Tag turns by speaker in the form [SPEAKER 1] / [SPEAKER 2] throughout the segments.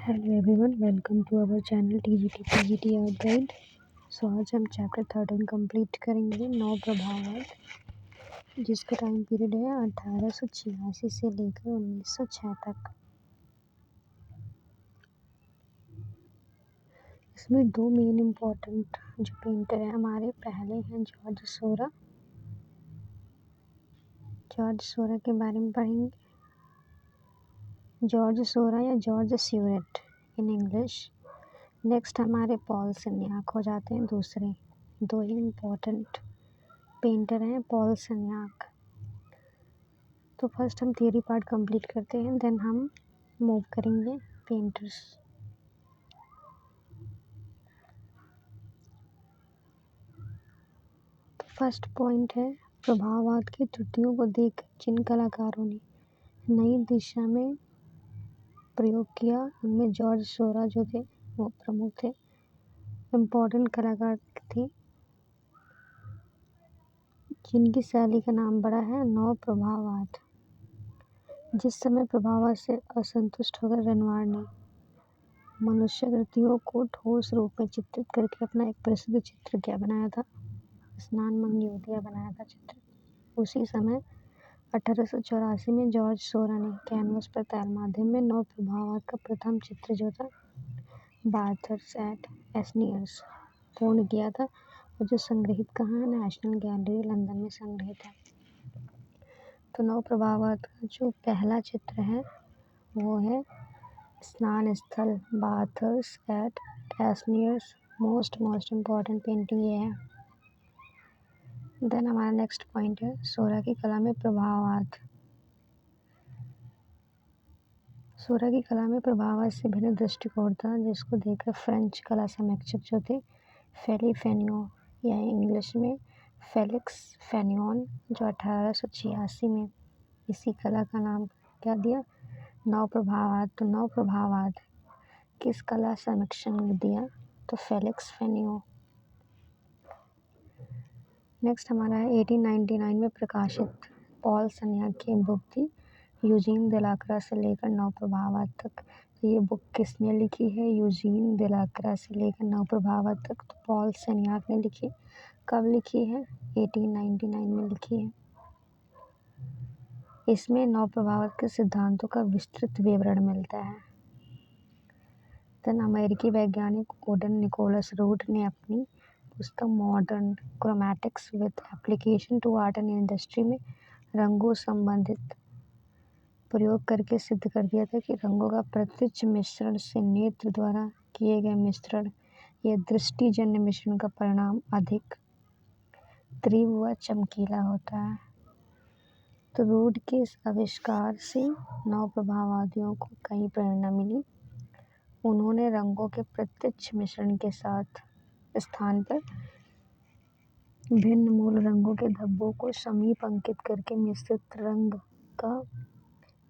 [SPEAKER 1] Hello everyone, welcome to our channel TGT PGT art guide. So आज हम chapter 13 complete करेंगे, नौ प्रभावात, जिसका time period है 1886 से लेकर 1906 तक। इसमें दो मेन इम्पोर्टेंट जो पेंटर हैं हमारे, पहले हैं जॉर्ज सोरा। जॉर्ज सोरा के बारे में पढ़ेंगे। जॉर्ज सोरा या जॉर्ज स्यूरेट इन इंग्लिश। नेक्स्ट हमारे पॉल सन्याक हो जाते हैं दूसरे। दो ही इम्पोर्टेंट पेंटर हैं पॉल सन्याक। तो फर्स्ट हम थियरी पार्ट कंप्लीट करते हैं, देन हम मूव करेंगे पेंटर्स। तो फर्स्ट पॉइंट है, प्रभाववाद की त्रुटियों को देख जिन कलाकारों ने नई दिशा में प्रयोग किया, उनमें जॉर्ज सोरा जो थे वो प्रमुख थे, इम्पोर्टेंट कलाकार थे, जिनकी शैली का नाम बड़ा है नौ प्रभाववाद। जिस समय प्रभाववाद से असंतुष्ट होकर रेनवार ने मनुष्याकृतियों को ठोस रूप में चित्रित करके अपना एक प्रसिद्ध चित्र क्या बनाया था, स्नान मंगयोतिया बनाया था चित्र। उसी समय 1884 में जॉर्ज सोरा ने कैनवस पर तैल माध्यम में नौ प्रभाववाद का प्रथम चित्र जो था बार्थर्स एट एस्नियर्स पूर्ण किया था, और जो संग्रहित कहाँ है, नेशनल गैलरी लंदन में संग्रहित है। तो नौ प्रभाववाद का जो पहला चित्र है वो है स्नान स्थल बार्थर्स एट एस्नियर्स। मोस्ट इम्पॉर्टेंट पेंटिंग ये है। देन हमारा नेक्स्ट पॉइंट है सोरा की कला में प्रभाववाद। सोरा की कला में प्रभाववाद से भिन्न दृष्टिकोण था, जिसको देखकर फ्रेंच कला समीक्षक जो थे फेली फेनियो या इंग्लिश में फेलिक्स फेनियोन, जो 1886 में इसी कला का नाम क्या दिया, नौ प्रभाववाद। तो नौ प्रभाववाद किस कला समीक्षक ने दिया, तो फेलिक्स फेनियो। नेक्स्ट हमारा है 1899 में प्रकाशित पॉल सन्याक की बुक थी यूजीन देलाक्रा से लेकर नौ प्रभाववाद तक। तो ये बुक किसने लिखी है, यूजीन देलाक्रा से लेकर नौ प्रभाववाद तक, तो पॉल सन्याक ने लिखी। कब लिखी है, 1899 में लिखी है। इसमें नौ प्रभाववाद के सिद्धांतों का विस्तृत विवरण मिलता है। देन अमेरिकी वैज्ञानिक ओडन निकोलस रूट ने अपनी पुस्तक Modern Chromatics with application to art and industry में रंगों संबंधित प्रयोग करके सिद्ध कर दिया था कि रंगों का प्रत्यक्ष मिश्रण से नेत्र द्वारा किए गए मिश्रण या दृष्टिजन्य मिश्रण का परिणाम अधिक तीव्र व चमकीला होता है। तो रूट के इस आविष्कार से नौ प्रभाववादियों को कई प्रेरणा मिली। उन्होंने रंगों के प्रत्यक्ष मिश्रण के साथ स्थान पर भिन्न मूल रंगों के धब्बों को समीप अंकित करके मिश्रित रंग का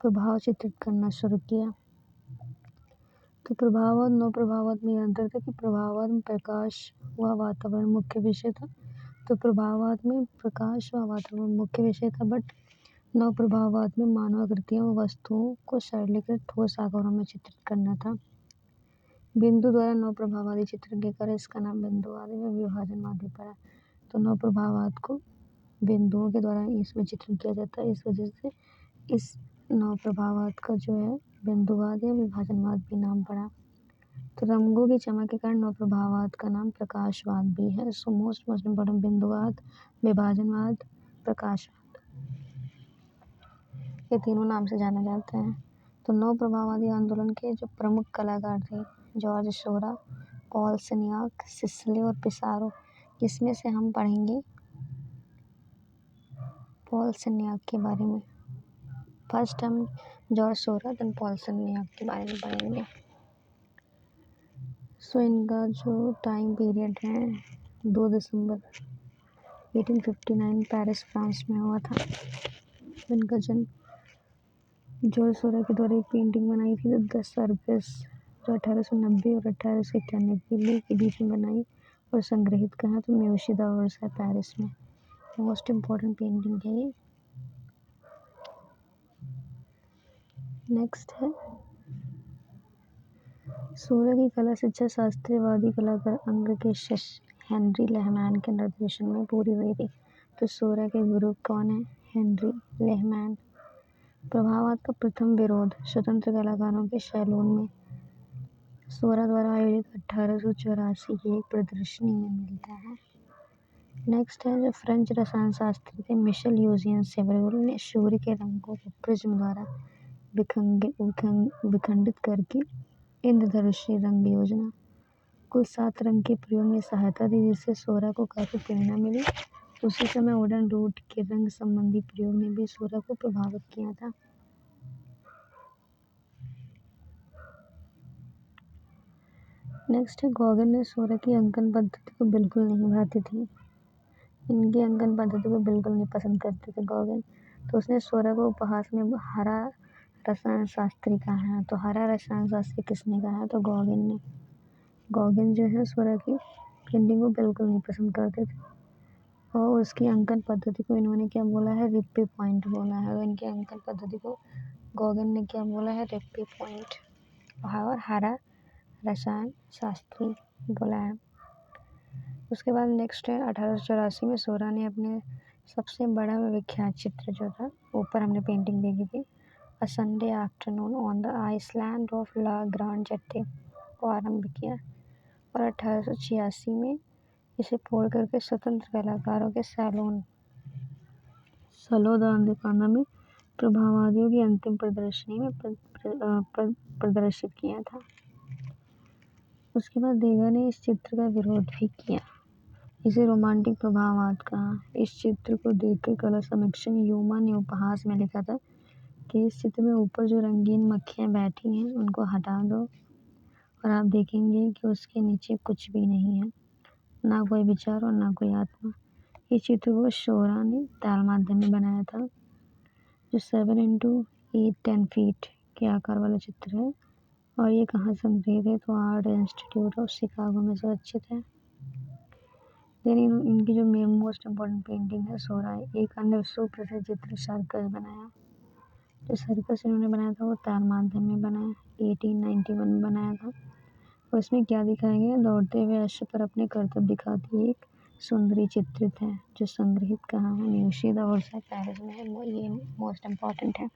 [SPEAKER 1] प्रभाव चित्रित करना शुरू किया। तो प्रभाववाद नौ प्रभाववाद में अंतर था कि प्रभाववाद में प्रकाश व वातावरण मुख्य विषय था। तो प्रभाववाद में प्रकाश व वातावरण मुख्य विषय था, बट नौ प्रभाववाद में मानवाकृतियों व वस्तुओं को सरलीकृत ठोस आकारों में चित्रित करना था। बिंदु द्वारा नौ प्रभाववादी चित्रण के कारण इसका नाम बिंदुवाद या विभाजनवाद भी पड़ा। तो नौ प्रभाववाद को बिंदुओं के द्वारा इसमें चित्रण किया जाता है, इस वजह से इस नौ प्रभाववाद का जो है बिंदुवाद या विभाजनवाद भी नाम पड़ा। तो रंगों की चमक के कारण नौ प्रभाववाद का नाम प्रकाशवाद भी है। सो मोस्ट इम्पोर्टेंट बिंदुवाद, विभाजनवाद, प्रकाशवाद, ये तीनों नाम से जाना जाता है। तो नौ प्रभाववादी आंदोलन के जो प्रमुख कलाकार थे जॉर्ज सोरा, पॉल सन्याक, सिसिली और पिसारो, जिसमें से हम पढ़ेंगे पॉल सन्याक के बारे में। फर्स्ट हम जॉर्ज सोरा देन पॉल सन्याक के बारे में पढ़ेंगे। सो इनका जो टाइम पीरियड है 2 दिसंबर 1859 पेरिस फ्रांस में हुआ था। इनका जन्म जॉर्ज सोरा के द्वारा एक पेंटिंग बनाई थी द सर्विस, जो 1890 और 1891 के बीच में बनाई और संग्रहित कहा, तो म्यूजियम d'Orsay है पेरिस में। मोस्ट इम्पोर्टेंट पेंटिंग है ये। नेक्स्ट है सोलह की कला शिक्षा शास्त्रीयवादी कलाकार अंग के हेनरी लेहमैन के निर्देशन में पूरी हुई थी। तो सोलह के गुरु कौन है? Henry Lehman. प्रभाववाद का प्रथम विरोध स्वतंत्र कलाकारों के सैलून में सोरा द्वारा आयोजित 1884 की एक प्रदर्शनी में मिलता है। नेक्स्ट है जो फ्रेंच रसायन शास्त्री थे मिशेल यूजियन सेवरेल ने सूर्य के रंगों को प्रिज्म द्वारा विखंडित करके इंद्रधनुषी रंग योजना कुल 7 रंग के प्रयोग में सहायता दी, जिससे सोरा को काफी प्रेरणा मिली। उसी समय वुडन रूट के रंग संबंधी प्रयोग ने भी सोरा को प्रभावित किया था। नेक्स्ट है गॉगन ने सोरा की अंकन पद्धति को बिल्कुल नहीं भाती थी। इनकी अंकन पद्धति को बिल्कुल नहीं पसंद करते थे गॉगन। तो उसने सोरा को उपहास में हरा रसायन शास्त्री कहा है। तो हरा रसायन शास्त्री किसने कहा है? तो गॉगन ने। गॉगन जो है सोरा की पेंटिंग को बिल्कुल नहीं पसंद करते थे और उसकी अंकन पद्धति को इन्होंने क्या बोला है? रिप्पी पॉइंट बोला है। और इनकी अंकन पद्धति को गॉगन ने क्या बोला है? रिप्पी पॉइंट और हरा रसायन शास्त्री बोला है। उसके बाद नेक्स्ट है 1884 में सोरा ने अपने सबसे बड़ा विख्यात चित्र जो था, ऊपर हमने पेंटिंग देखी थी, a Sunday afternoon on the island of La Grande Jatte को आरंभ किया और 1886 में इसे फोड़ करके स्वतंत्र कलाकारों के सलो द अंदेकाना में प्रभाववादियों की अंतिम प्रदर्शनी में प्रदर्शित किया था। उसके बाद देगा ने इस चित्र का विरोध भी किया, इसे रोमांटिक प्रभाववाद कहा। इस चित्र को देखकर कला समीक्षक यूमा ने उपहास में लिखा था कि इस चित्र में ऊपर जो रंगीन मक्खियाँ बैठी हैं उनको हटा दो और आप देखेंगे कि उसके नीचे कुछ भी नहीं है, ना कोई विचार और ना कोई आत्मा। इस चित्र को सोरा ने ताल माध्यम में बनाया था, जो 7x8 फीट के आकार वाला चित्र है। और ये कहाँ संग्रहित है? तो आर्ट इंस्टीट्यूट ऑफ शिकागो में सुरक्षित है। देन इनकी जो मोस्ट इम्पोर्टेंट पेंटिंग है सोरा, एक अन्य सुप्रसिद्ध चित्र सर्कस बनाया। जो सर्कस इन्होंने बनाया था वो ताल माध्यम में बनाया, 1891 में बनाया था। और इसमें क्या दिखाया गया? दौड़ते हुए अश्व पर अपने करतब दिखाती एक सुंदरी चित्रित है, जो संग्रहित कहाँ है? म्यूजियम द ओर्साई पेरिस में है। ये मोस्ट इम्पॉर्टेंट है।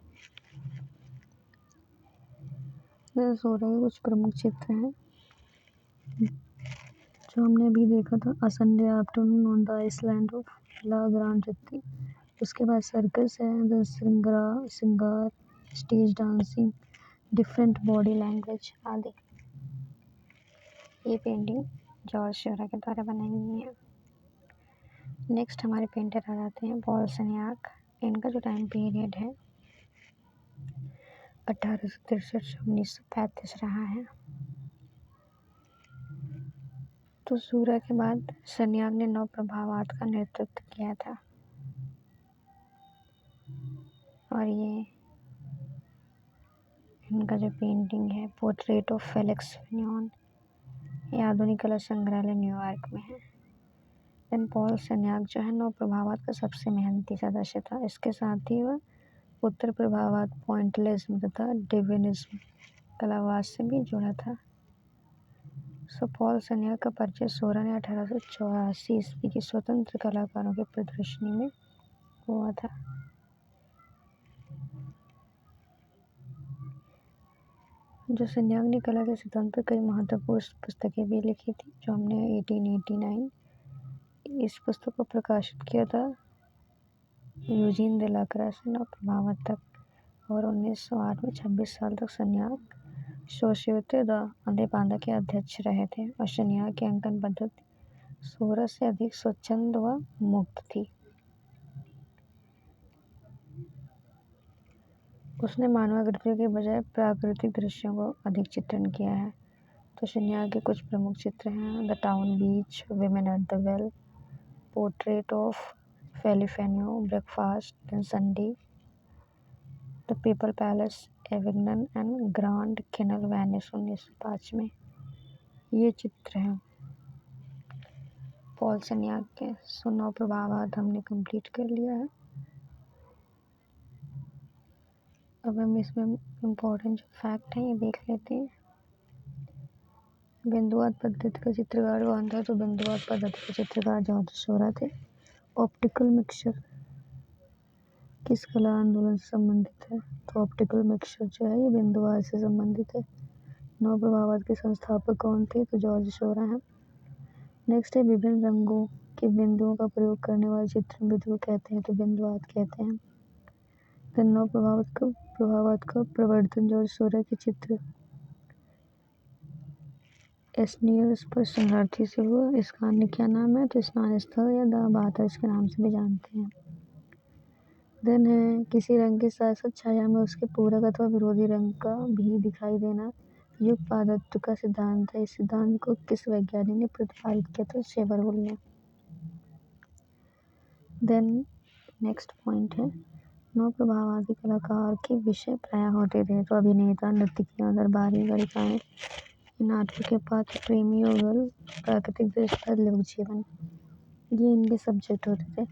[SPEAKER 1] सोरा के कुछ प्रमुख चित्र हैं जो हमने अभी देखा था, a Sunday afternoon on the island of La Grande Jatte. उसके बाद सर्कस है, the singer, stage dancing, different body language आदि। ये पेंटिंग जॉर्ज सोरा के द्वारा बनाई गई है। नेक्स्ट हमारे पेंटर आ जाते हैं पॉल सेन्याक। इनका जो टाइम पीरियड है 1863 से 1935 रहा है। तो सोरा के बाद सेन्याक ने नव प्रभाववाद का नेतृत्व किया था और ये इनका जो पेंटिंग है पोर्ट्रेट ऑफ फेलिक्स फिनियन, ये आधुनिक कला संग्रहालय न्यूयॉर्क में है। देन पॉल सेन्याक जो है नव प्रभाववाद का सबसे मेहनती सदस्य था। इसके साथ ही वह उत्तर प्रभाववाद, पॉइंटलिज्म तथा डिविनिज्म कलावाद से भी जुड़ा था। सो पॉल सेन्याक का परिचय सोरा ने 1884 ईस्वी की स्वतंत्र कलाकारों की प्रदर्शनी में हुआ था। जो सेन्याक ने कला के सिद्धांत पर कई महत्वपूर्ण पुस्तकें भी लिखी थी, जो हमने 1889 इस पुस्तक को प्रकाशित किया था यूजीन दे लाक्रास से नव प्रभाववाद तक। और 1908 में 26 साल तक सेन्याक सोसाइटी द अंदेपांदा के अध्यक्ष रहे थे और सेन्याक की अंकन पद्धति सोरा से अधिक स्वच्छंद व मुक्त थी। उसने मानवाकृतियों के बजाय प्राकृतिक दृश्यों को अधिक चित्रण किया है। तो सेन्याक के कुछ प्रमुख चित्र हैं, the town beach, women at the well, portrait of Felix Feneon, breakfast, then Sunday, the people palace, Avignon and Grand Canal Venice 1905 में। ये चित्र हैं पॉल सेन्याक के। सो नौ प्रभाववाद हमने कंप्लीट कर लिया है। अब हम इसमें इम्पोर्टेंट जो फैक्ट हैं ये देख लेते हैं। बिंदुवात पद्धति का चित्रकार कौन था? तो बिंदुवात पद्धति के चित्रकार जॉर्ज सोरा थे। ऑप्टिकल मिक्सचर किस कला आंदोलन से संबंधित है? तो ऑप्टिकल मिक्सचर जो है ये बिंदुवात से संबंधित है। नौ प्रभावात के संस्थापक कौन थे? तो जॉर्ज सोरा हैं। नेक्स्ट है विभिन्न रंगों के बिंदुओं का प्रयोग करने वाले चित्रण विधि को कहते हैं? तो बिंदुवात कहते हैं। देन नौ प्रभावात का प्रवर्तन जॉर्ज सोरा के चित्र एस्नियर्स पर शरणार्थी से हुआ। इसका अन्य क्या नाम है? तो स्नान स्थल या द बाथर्स के नाम से भी जानते हैं। देन है किसी रंग के साथ साथ छाया में उसके पूरक अथवा विरोधी रंग का भी दिखाई देना युगपादत्व का सिद्धांत है। इस सिद्धांत को किस वैज्ञानिक ने प्रतिपादित किया? तो शेबरवुल ने। देन नेक्स्ट पॉइंट है नौ प्रभावादी कलाकार के विषय प्राय होते थे? तो अभिनेता, नर्तकियां, दरबारी, गायिकाएं, नाटकों के पात्र, प्रेमी युगल, प्राकृतिक दृश्य, लोक जीवन, ये इनके सब्जेक्ट होते थे।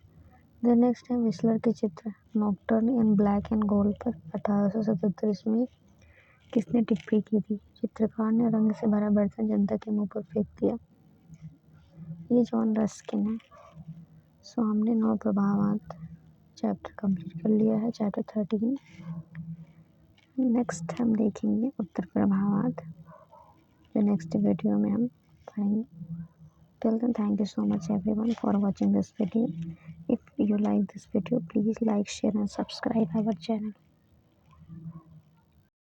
[SPEAKER 1] देन नेक्स्ट है विस्लर के चित्र नॉकटर्न इन ब्लैक एंड गोल्ड पर 1877 में किसने टिप्पणी की थी? चित्रकार ने रंग से भरा बर्तन जनता के मुंह पर फेंक दिया, ये जॉन रस्किन है। सो हमने नौ प्रभावात चैप्टर कंप्लीट कर लिया है, चैप्टर 13। नेक्स्ट हम देखेंगे उत्तर प्रभावात, जो नेक्स्ट वीडियो में हम पढ़ेंगे। Till then, thank you so much everyone for watching this video. If you like this video, please like, share and subscribe our channel.